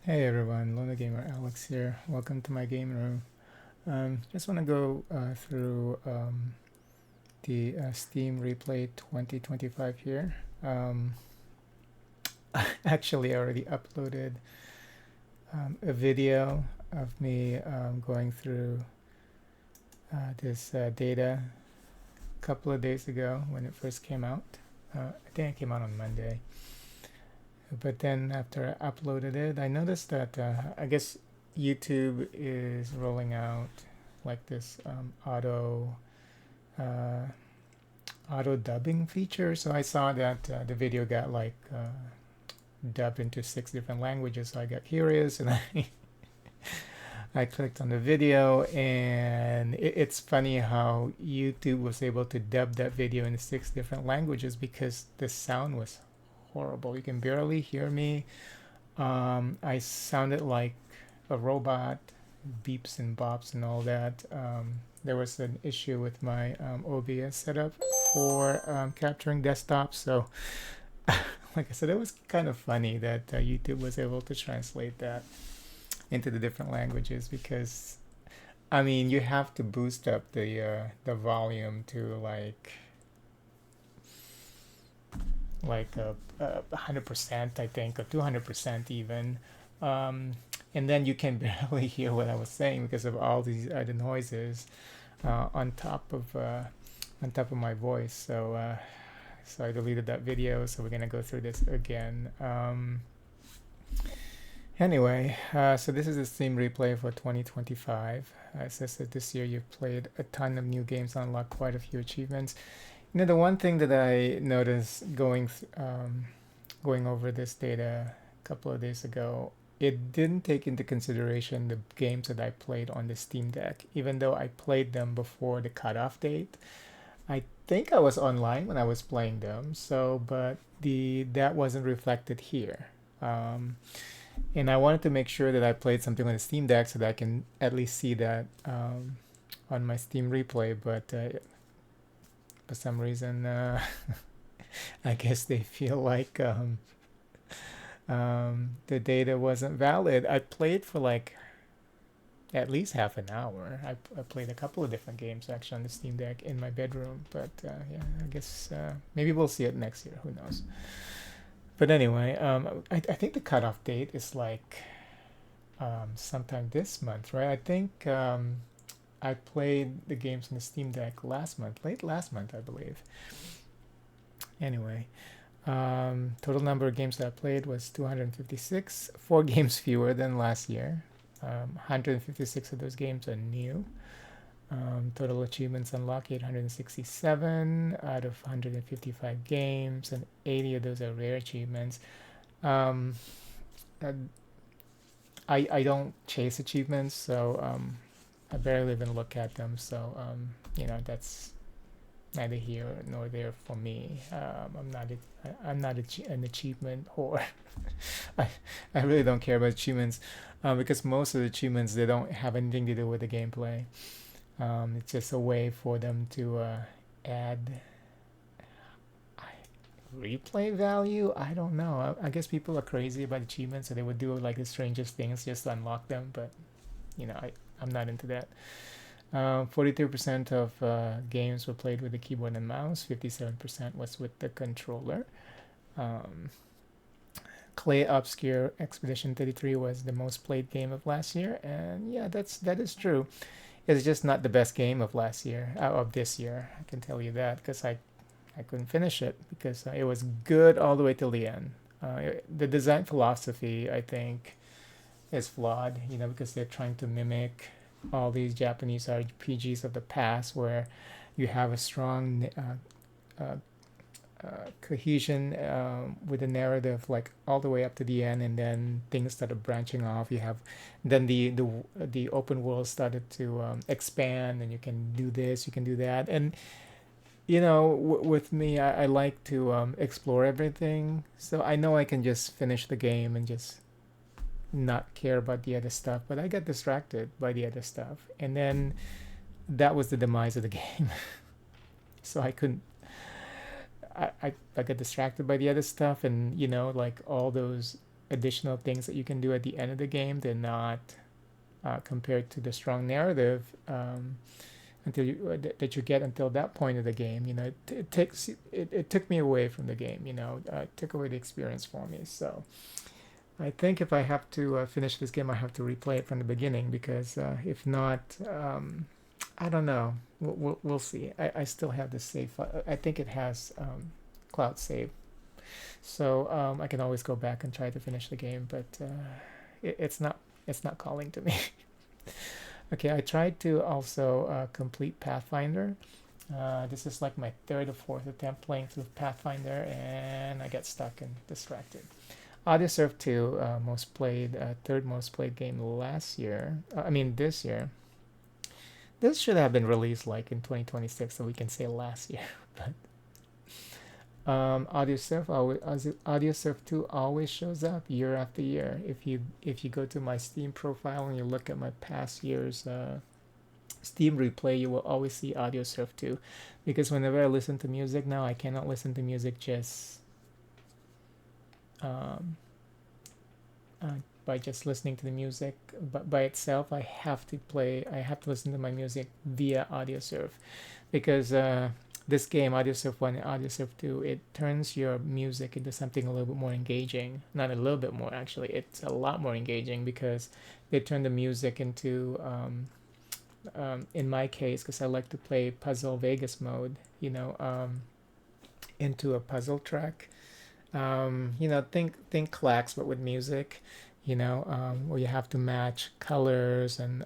Hey everyone, Luna Gamer Alex here. Welcome to my game room. Just want to go through the Steam Replay 2025 here. Actually, I already uploaded a video of me going through this data a couple of days ago when it first came out. I think it came out on Monday. But then after I uploaded it, I noticed that I guess YouTube is rolling out like this uh, auto dubbing feature. So I saw that the video got like dubbed into 6 different languages. So I got curious and I clicked on the video, and it's funny how YouTube was able to dub that video in 6 different languages because the sound was horrible. You can barely hear me. I sounded like a robot, beeps and bops and all that. There was an issue with my OBS setup for capturing desktops. So, like I said, it was kind of funny that YouTube was able to translate that into the different languages because, I mean, you have to boost up the volume to like 100%, I think, or 200% even. And then you can barely hear what I was saying because of all these other noises on top of my voice. So I deleted that video. So we're gonna go through this again. Anyway, so this is the Steam replay for 2025. It says that this year you've played a ton of new games, unlocked quite a few achievements. The one thing that I noticed going over this data a couple of days ago, it didn't take into consideration the games that I played on the Steam Deck, even though I played them before the cutoff date. I think I was online when I was playing them, so but the that wasn't reflected here. Um, and I wanted to make sure that I played something on the Steam Deck so that I can at least see that on my Steam replay, but for some reason, I guess they feel like the data wasn't valid. I played for like at least half an hour. I played a couple of different games actually on the Steam Deck in my bedroom, but yeah, I guess maybe we'll see it next year. Who knows? But anyway, I think the cutoff date is like sometime this month, right? I think I played the games on the Steam Deck late last month, I believe. Anyway, total number of games that I played was 256, 4 games fewer than last year. 156 of those games are new. Total achievements unlocked 867 out of 155 games, and 80 of those are rare achievements. Um, I, I don't chase achievements, so I barely even look at them. So that's neither here nor there for me. I'm not an achievement whore. I I really don't care about achievements because most of the achievements they don't have anything to do with the gameplay. It's just a way for them to add replay value. I don't know. I guess people are crazy about achievements, so they would do like the strangest things just to unlock them. But I'm not into that. 43% of games were played with the keyboard and mouse. 57% was with the controller. Um, Clay Obscure Expedition 33 was the most played game of last year, and yeah, that is true. It's just not the best game of last year, of this year. I can tell you that because I couldn't finish it because it was good all the way till the end. The design philosophy, I think, is flawed. Because they're trying to mimic all these Japanese RPGs of the past, where you have a strong cohesion with the narrative, like all the way up to the end, and then things started branching off. You have then the open world started to expand, and you can do this, you can do that, and with me, I like to explore everything, so I know I can just finish the game and just not care about the other stuff, but I got distracted by the other stuff, and then that was the demise of the game. So I couldn't. I got distracted by the other stuff, and like all those additional things that you can do at the end of the game. They're not compared to the strong narrative until that you get until that point of the game. It took me away from the game. It took away the experience for me. So I think if I have to finish this game, I have to replay it from the beginning because if not, I don't know. We'll see. I still have the save. I think it has cloud save, so I can always go back and try to finish the game. But it's not calling to me. Okay, I tried to also complete Pathfinder. This is like my third or fourth attempt playing through Pathfinder, and I got stuck and distracted. Audiosurf 2, third most played game last year. This year. This should have been released like in 2026, so we can say last year. But Audiosurf 2 always shows up year after year. If you go to my Steam profile and you look at my past years Steam replay, you will always see Audiosurf 2, because whenever I listen to music now, I cannot listen to music just um, by just listening to the music but by itself. I have to listen to my music via Audiosurf, because this game, Audiosurf 1 and Audiosurf 2, it turns your music into something a little bit more engaging. Not a little bit more, actually, it's a lot more engaging, because they turn the music into in my case, because I like to play Puzzle Vegas mode, into a puzzle track. Think Clax but with music, where you have to match colors and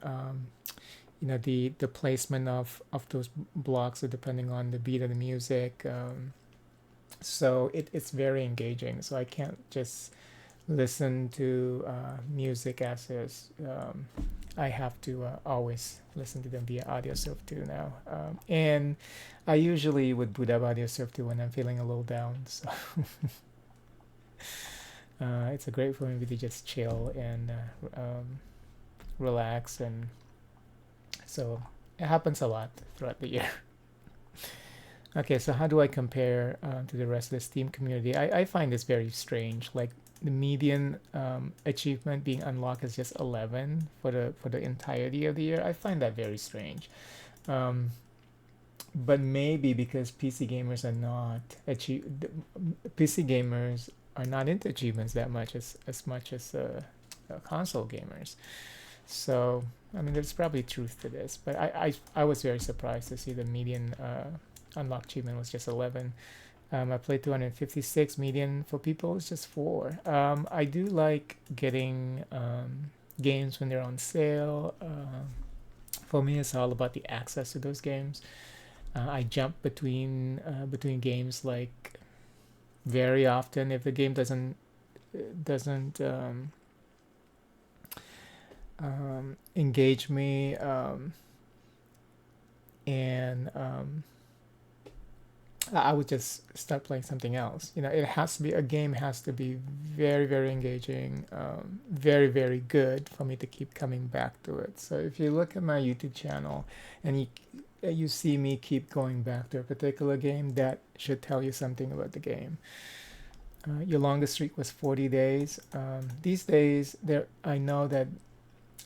the placement of those blocks depending on the beat of the music. So it's very engaging. So I can't just listen to music as is. I have to always listen to them via Audiosurf 2 now. And I usually would boot up Audiosurf 2 when I'm feeling a little down. So it's a great for me to just chill and relax. And so it happens a lot throughout the year. Okay, so how do I compare to the rest of the Steam community? I find this very strange. Like, the median achievement being unlocked is just 11 for the entirety of the year. I find that very strange. But maybe because PC gamers are not into achievements that much as much as console gamers. So there's probably truth to this. But I was very surprised to see the median unlocked achievement was just 11. I played 256. Median for people is just 4. I do like getting games when they're on sale. For me, it's all about the access to those games. I jump between games like very often if the game doesn't engage me, and I would just start playing something else. A game has to be very, very engaging, very, very good for me to keep coming back to it. So if you look at my YouTube channel and you see me keep going back to a particular game, that should tell you something about the game. Your longest streak was 40 days. These days, I know that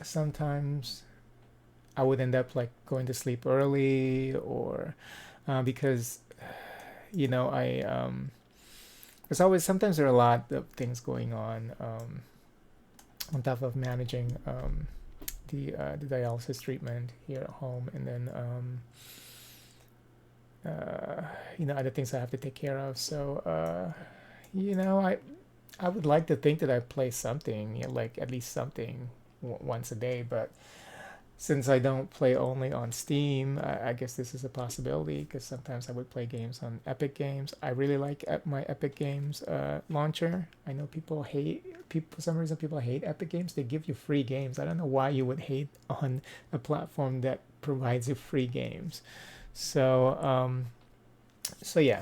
sometimes I would end up like going to sleep early, or because there's always sometimes there are a lot of things going on top of managing the dialysis treatment here at home, and then other things I have to take care of. So I would like to think that I play something, like at least something once a day, but since I don't play only on Steam, I guess this is a possibility, because sometimes I would play games on Epic Games. I really like my Epic Games launcher. I know for some reason people hate Epic Games. They give you free games. I don't know why you would hate on a platform that provides you free games. So yeah,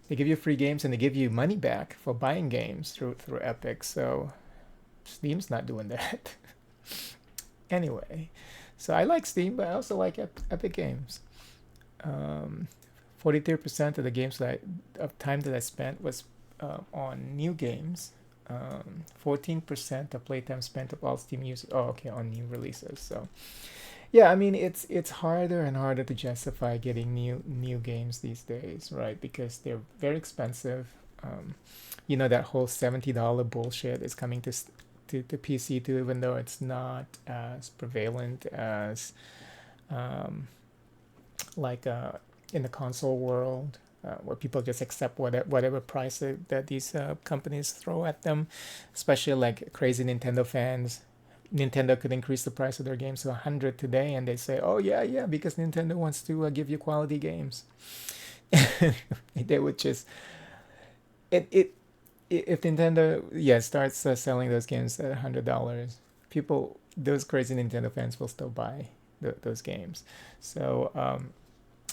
they give you free games and they give you money back for buying games through Epic. So Steam's not doing that. Anyway, so I like Steam, but I also like Epic Games. 43% of the time that I spent was on new games. 14% of playtime spent of all Steam users. Oh, okay, on new releases. So yeah, I mean it's harder and harder to justify getting new games these days, right? Because they're very expensive. Um, that whole $70 bullshit is coming to PC too, even though it's not as prevalent as um, like in the console world, where people just accept whatever price that these companies throw at them, especially like crazy Nintendo fans. Nintendo could increase the price of their games to 100 today, and they say, "Oh yeah, yeah," because Nintendo wants to give you quality games. They would just it if Nintendo starts selling those games at $100, people those crazy Nintendo fans will still buy those games. So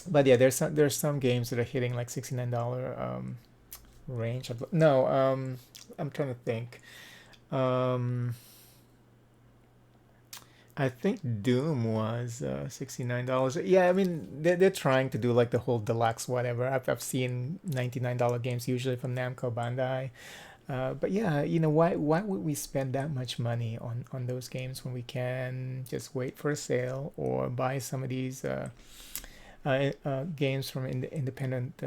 but yeah, there's some games that are hitting like $69 range. No, I'm trying to think. Um, I think Doom was $69. Yeah, I mean they're trying to do like the whole deluxe whatever. I've seen $99 games usually from Namco Bandai. But yeah, why would we spend that much money on those games when we can just wait for a sale or buy some of these games from independent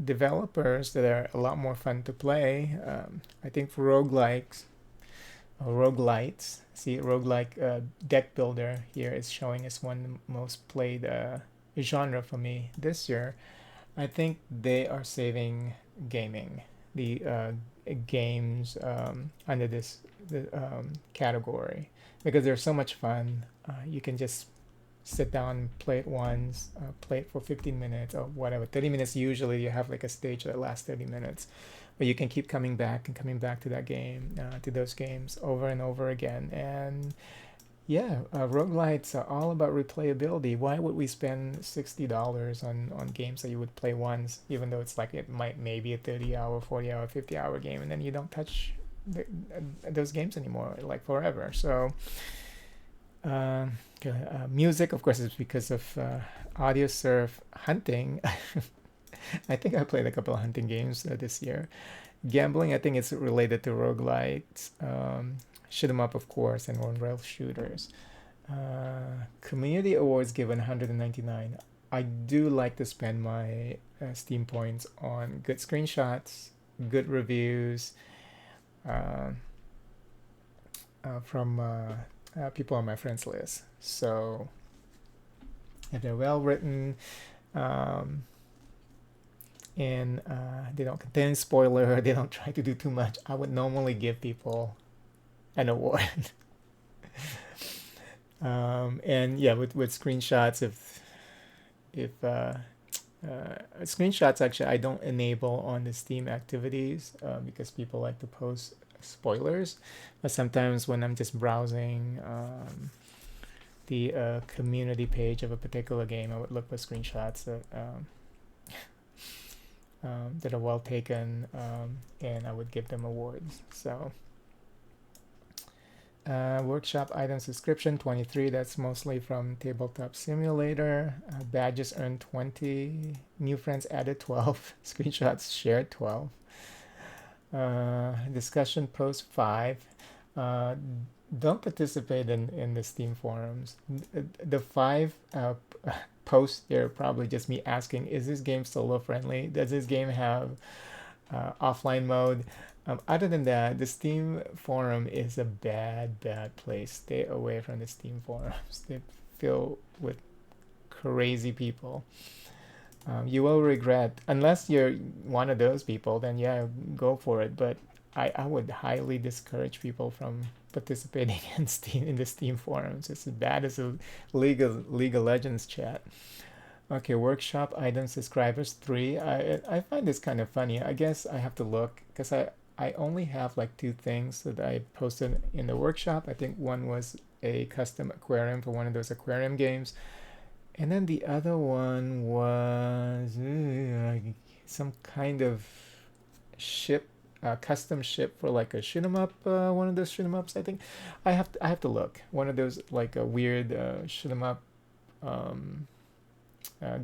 developers that are a lot more fun to play. I think for roguelites. See, roguelike deck builder here is showing as one of the most played genre for me this year. I think they are saving gaming, the games under this category, because they're so much fun. You can just sit down, play it once, play it for 15 minutes or whatever. 30 minutes usually you have like a stage that lasts 30 minutes. But you can keep coming back and coming back to that game, to those games over and over again. And yeah, roguelites are all about replayability. Why would we spend $60 on games that you would play once, even though it's like it might maybe a 30-hour, 40-hour, 50-hour game, and then you don't touch those games anymore, like forever. So music, of course, is because of audio surf hunting. I think I played a couple of hunting games this year. Gambling, I think it's related to roguelites, shoot 'em up, of course, and on rail shooters. Community awards given 199. I do like to spend my Steam points on good screenshots, good reviews uh, from people on my friends list. So if they're well written, um, and they don't contain spoiler, they don't try to do too much, I would normally give people an award. And yeah, with screenshots, if screenshots actually I don't enable on the Steam activities because people like to post spoilers. But sometimes when I'm just browsing the community page of a particular game, I would look for screenshots that are well taken, and I would give them awards. So workshop item subscription 23, that's mostly from Tabletop Simulator. Badges earned 20, new friends added 12, screenshots shared 12. Discussion post 5. Don't participate in the Steam forums. The 5 posts there are probably just me asking, is this game solo friendly? Does this game have offline mode? Other than that, the Steam forum is a bad place. Stay away from the Steam forums. They fill with crazy people. You will regret, unless you're one of those people, then yeah, go for it. But I would highly discourage people from participating in the Steam forums. It's as bad as a League of Legends chat. Okay, workshop item subscribers 3. I find this kind of funny. I guess I have to look because I only have like 2 things that I posted in the workshop. I think one was a custom aquarium for one of those aquarium games. And then the other one was some kind of ship, custom ship for like a shoot 'em up, one of those shoot 'em ups. I think I have to look. One of those like a weird shoot 'em up um,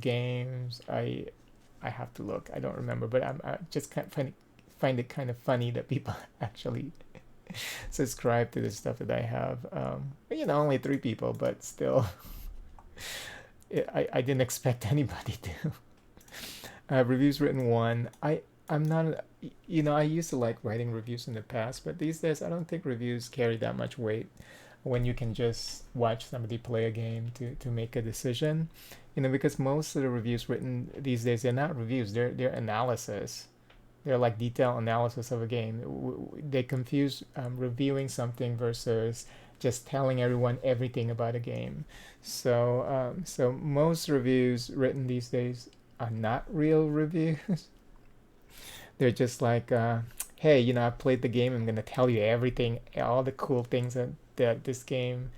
games. I have to look. I don't remember, but I just find it kind of funny that people actually subscribe to the stuff that I have. Only 3 people, but still, I didn't expect anybody to. Reviews written one. I'm not. I used to like writing reviews in the past, but these days I don't think reviews carry that much weight when you can just watch somebody play a game to make a decision. Because most of the reviews written these days, they're not reviews, they're analysis. They're like detailed analysis of a game. They confuse reviewing something versus just telling everyone everything about a game. So most reviews written these days are not real reviews. They're just like, hey, I played the game. I'm gonna tell you everything, all the cool things that this game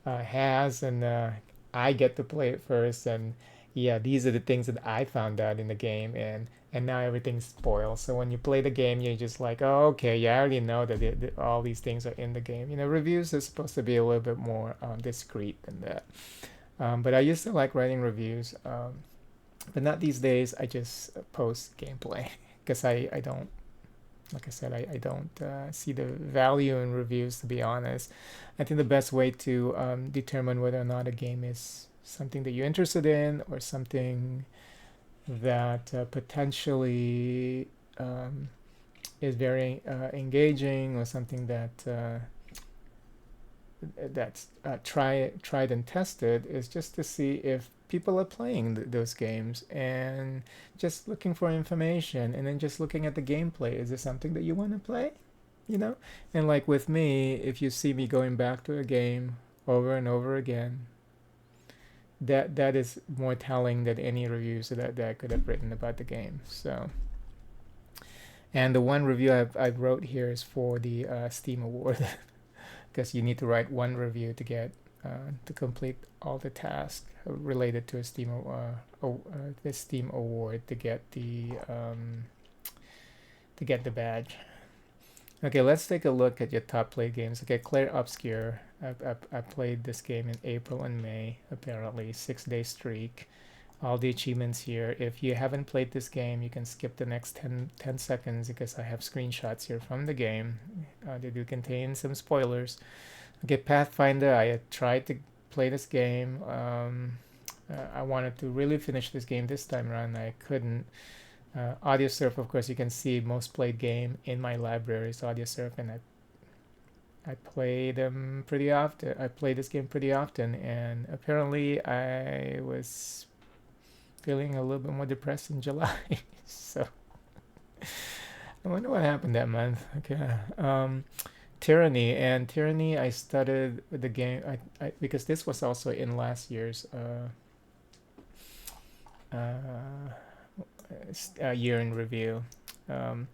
has, and I get to play it first. And yeah, these are the things that I found out in the game, and now everything's spoiled. So when you play the game, you're just like, oh, okay, yeah, I already know that all these things are in the game. Reviews are supposed to be a little bit more discreet than that. But I used to like writing reviews, but not these days. I just post gameplay because I don't, like I said, I don't see the value in reviews, to be honest. I think the best way to determine whether or not a game is something that you're interested in, or something that potentially is very engaging, or something that's tried and tested, is just to see if people are playing those games, and just looking for information, and then just looking at the gameplay. Is it something that you want to play? You know? And like with me, if you see me going back to a game over and over again, that is more telling than any reviews that I could have written about the game. So, and the one review I wrote here is for the Steam Award, because you need to write one review to get to complete all the tasks related to a the Steam Award to get the badge. Okay, let's take a look at your top played games. Okay, Claire Obscure. I played this game in April and May, apparently. 6-day streak. All the achievements here. If you haven't played this game, you can skip the next 10 seconds, because I have screenshots here from the game. They do contain some spoilers. Okay, Pathfinder. I had tried to play this game. I wanted to really finish this game this time around. I couldn't. Audio Surf, of course, you can see most played game in my library is Audio Surf, and I play them pretty often. I play this game pretty often, and apparently I was feeling a little bit more depressed in July. So I wonder what happened that month. Okay. Tyranny, I started the game because this was also in last year's year in review. Um,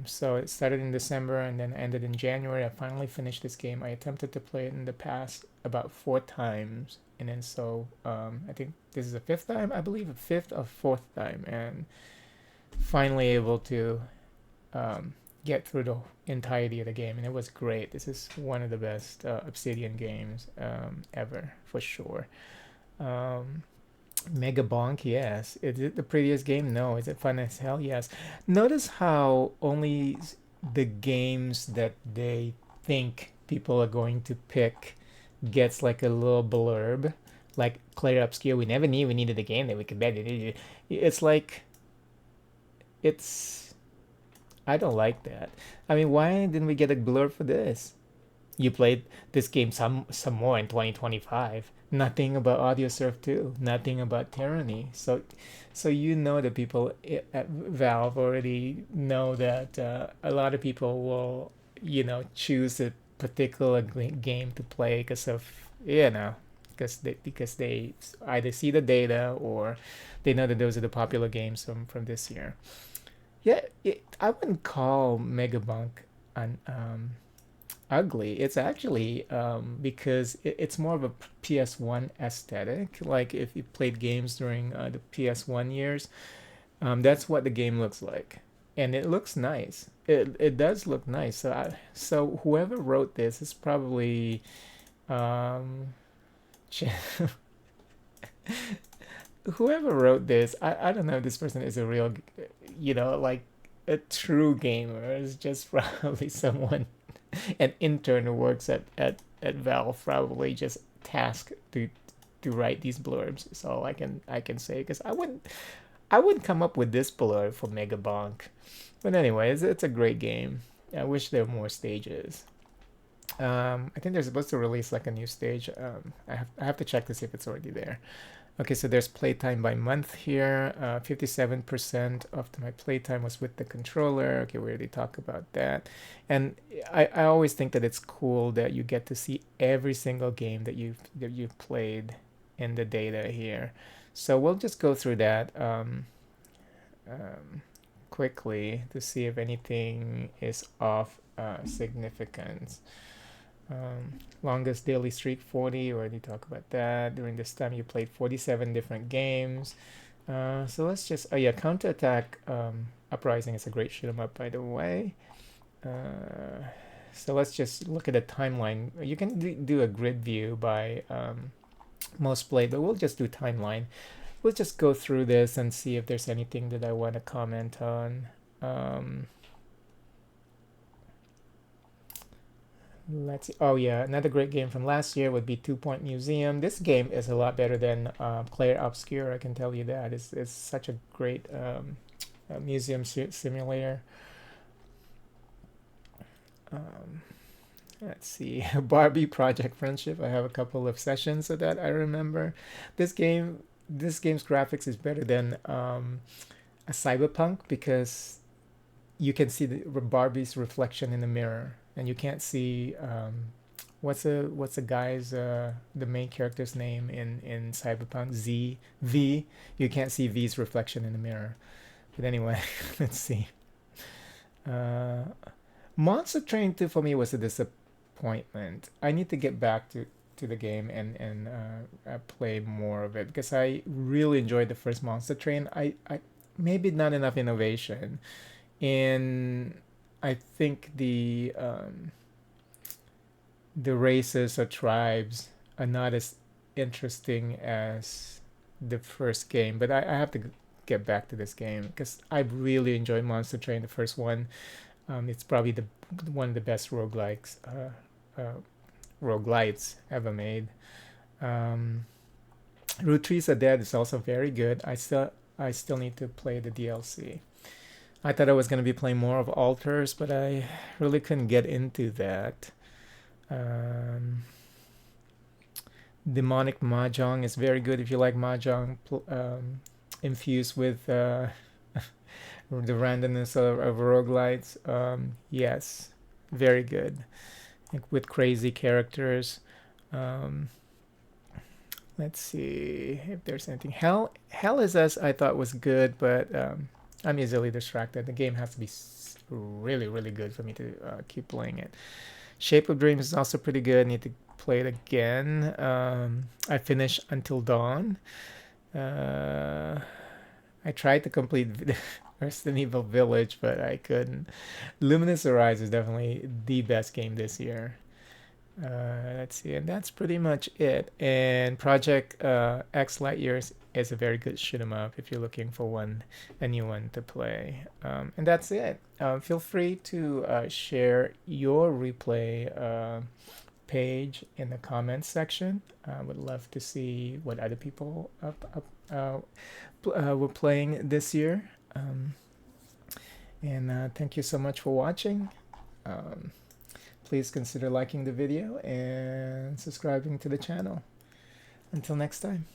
so it started in December and then ended in January. I finally finished this game. I attempted to play it in the past about 4 times, and then I think this is the fifth time, I believe, a fifth or fourth time, and finally able to get through the entirety of the game, and it was great. This is one of the best Obsidian games ever, for sure. Um, Mega Bonk, yes. Is it the prettiest game? No. Is it fun as hell? Yes. Notice how only the games that they think people are going to pick gets like a little blurb. Like Claire Obscure, we never knew we needed a game that we could bet. It's like, it's, I don't like that. I mean, why didn't we get a blurb for this? You played this game some more in 2025. Nothing about Audio Surf 2. Nothing about Tyranny. So that people at Valve already know that a lot of people will choose a particular game to play because they either see the data, or they know that those are the popular games from this year. Yeah, I wouldn't call Megabunk an ugly. It's actually because it's more of a PS1 aesthetic. Like if you played games during the PS1 years, that's what the game looks like, and it looks nice. It does look nice. So whoever wrote this is probably um, whoever wrote this. I don't know if this person is a real, like a true gamer. It's just probably someone, an intern who works at Valve, probably just tasked to write these blurbs. That's all I can say, because I wouldn't come up with this blurb for Megabonk. But anyway, it's a great game. I wish there were more stages. I think they're supposed to release like a new stage. I have to check to see if it's already there. Okay, so there's playtime by month here. 57% of my playtime was with the controller. Okay, we already talked about that. And I always think that it's cool that you get to see every single game that you've played in the data here. So we'll just go through that um, quickly to see if anything is of significance. Longest daily streak 40, we already talked about that. During this time, you played 47 different games. So let's just, oh yeah, Counterattack Uprising is a great shoot 'em up, by the way. Uh, so let's just look at the timeline. You can do a grid view by most played, but we'll just do timeline. We'll just go through this and see if there's anything that I want to comment on. Let's see. Oh yeah, another great game from last year would be Two Point Museum. This game is a lot better than Clair Obscure. I can tell you that. It's such a great museum simulator. Um, let's see. Barbie Project Friendship. I have a couple of sessions of that I remember. This game's graphics is better than a Cyberpunk, because you can see the Barbie's reflection in the mirror, and you can't see what's the guy's the main character's name in Cyberpunk, V. You can't see V's reflection in the mirror. But anyway, let's see. Uh, Monster Train 2 for me was a disappointment. I need to get back to the game and play more of it, because I really enjoyed the first Monster Train. I maybe not enough innovation in, I think the races or tribes are not as interesting as the first game. But I have to get back to this game, because I really enjoyed Monster Train, the first one. It's probably the one of the best roguelites ever made. Um, Root Trees Are Dead is also very good. I still need to play the DLC. I thought I was gonna be playing more of Altars, but I really couldn't get into that. Um, Demonic Mahjong is very good if you like Mahjong infused with the randomness of roguelites. Yes, very good. Like with crazy characters. Um, let's see if there's anything. Hell is Us I thought was good, but I'm easily distracted. The game has to be really, really good for me to keep playing it. Shape of Dreams is also pretty good. Need to play it again. I finished Until Dawn. Uh, I tried to complete Resident Evil Village, but I couldn't. Luminous Horizon is definitely the best game this year. Let's see, and that's pretty much it. And Project X Light Years is a very good shoot 'em up if you're looking for a new one to play. And that's it. Feel free to share your replay page in the comments section. I would love to see what other people were playing this year. And thank you so much for watching. Please consider liking the video and subscribing to the channel. Until next time.